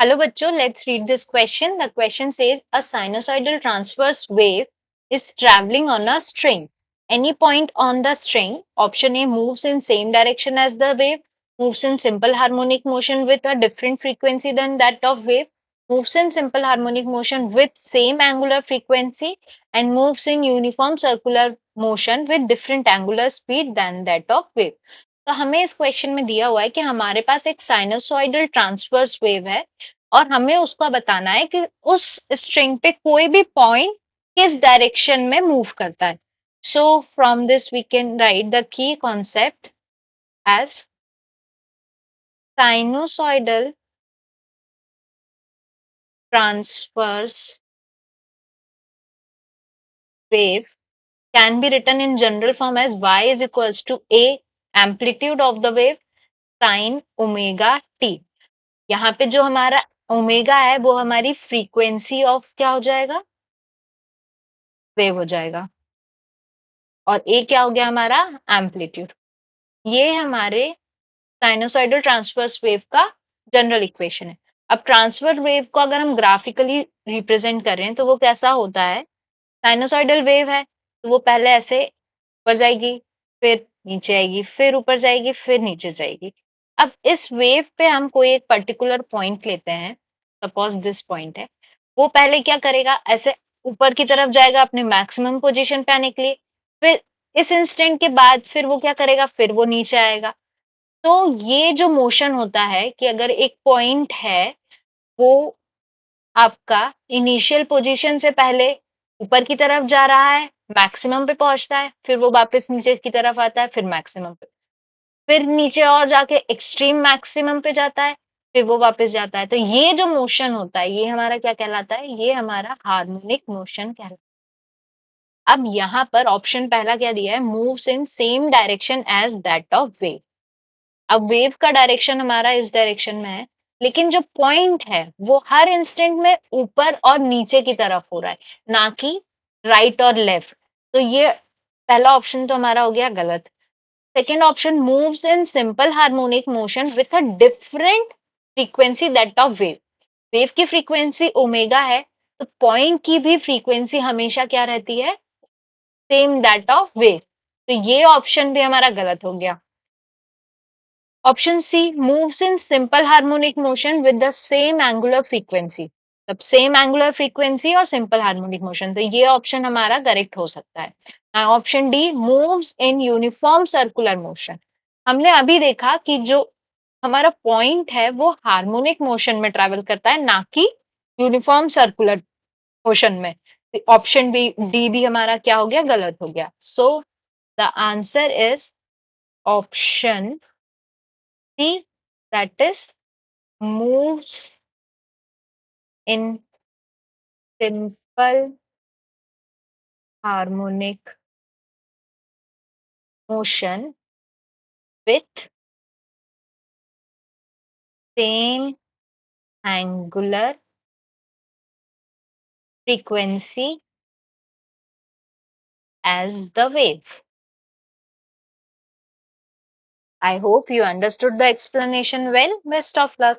Hello बच्चों, let's read this question. The question says a sinusoidal transverse wave is traveling on a string. Any point on the string, option A moves in same direction as the wave, moves in simple harmonic motion with a different frequency than that of wave, moves in simple harmonic motion with same angular frequency and moves in uniform circular motion with different angular speed than that of wave. तो हमें इस question में दिया हुआ है कि हमारे पास एक साइनसोइडल ट्रांसवर्स वेव है और हमें उसका बताना है कि उस स्ट्रिंग पे कोई भी पॉइंट किस डायरेक्शन में मूव करता है. So from this we can write the key concept as sinusoidal transverse wave can be written in general form as y is equals to a amplitude of the wave sin omega t. यहाँ पे जो हमारा omega है वो हमारी frequency of क्या हो जाएगा, वेव हो जाएगा, और ए क्या हो गया हमारा, एम्पलीट्यूड. ये हमारे साइनोसॉइडल ट्रांसवर्स वेव का जनरल इक्वेशन है. अब ट्रांसवर्स वेव को अगर हम ग्राफिकली रिप्रेजेंट करें तो वो कैसा होता है, साइनोसॉइडल वेव है तो वो पहले ऐसे ऊपर जाएगी, फिर नीचे आएगी, फिर ऊपर जाएगी, फिर नीचे जाएगी. अब इस वेव पे हम कोई एक पर्टिकुलर पॉइंट लेते हैं, सपोज दिस पॉइंट है. वो पहले क्या करेगा, ऐसे ऊपर की तरफ जाएगा अपने मैक्सिमम पोजीशन पे आने के लिए, फिर इस इंस्टेंट के बाद फिर वो क्या करेगा, फिर वो नीचे आएगा. तो ये जो मोशन होता है कि अगर एक पॉइंट है वो आपका इनिशियल पोजीशन से पहले ऊपर की तरफ जा रहा है, मैक्सिमम पे पहुंचता है, फिर वो वापस नीचे की तरफ आता है, फिर मैक्सिमम पे, फिर नीचे और जाके एक्सट्रीम मैक्सिमम पे जाता है, फिर वो वापस जाता है. तो ये जो मोशन होता है ये हमारा क्या कहलाता है, ये हमारा हार्मोनिक मोशन कहलाता है. अब यहाँ पर ऑप्शन पहला क्या दिया है, moves in same direction as that of wave. अब वेव का डायरेक्शन हमारा इस डायरेक्शन में है, लेकिन जो पॉइंट है वो हर इंस्टेंट में ऊपर और नीचे की तरफ हो रहा है, ना कि राइट और लेफ्ट. तो ये पहला ऑप्शन तो हमारा हो गया गलत. Second option, moves in simple harmonic motion with a different frequency that of wave. Wave की फ्रीक्वेंसी ओमेगा है, तो पॉइंट की भी फ्रीक्वेंसी हमेशा क्या रहती है, सेम दैट ऑफ वेव. तो ये ऑप्शन भी हमारा गलत हो गया. Option C, moves in simple harmonic motion with the same angular frequency. तब सेम एंगुलर फ्रीक्वेंसी और सिंपल हार्मोनिक मोशन, तो ये ऑप्शन हमारा करेक्ट हो सकता है. Option D, moves in uniform circular motion. हमने अभी देखा कि जो हमारा पॉइंट है वो हार्मोनिक मोशन में ट्रेवल करता है, ना कि यूनिफॉर्म सर्कुलर मोशन में. ऑप्शन बी, डी भी हमारा क्या हो गया, गलत हो गया. So the answer is option C, that is moves in simple harmonic motion with same angular frequency as the wave. I hope you understood the explanation well. Best of luck.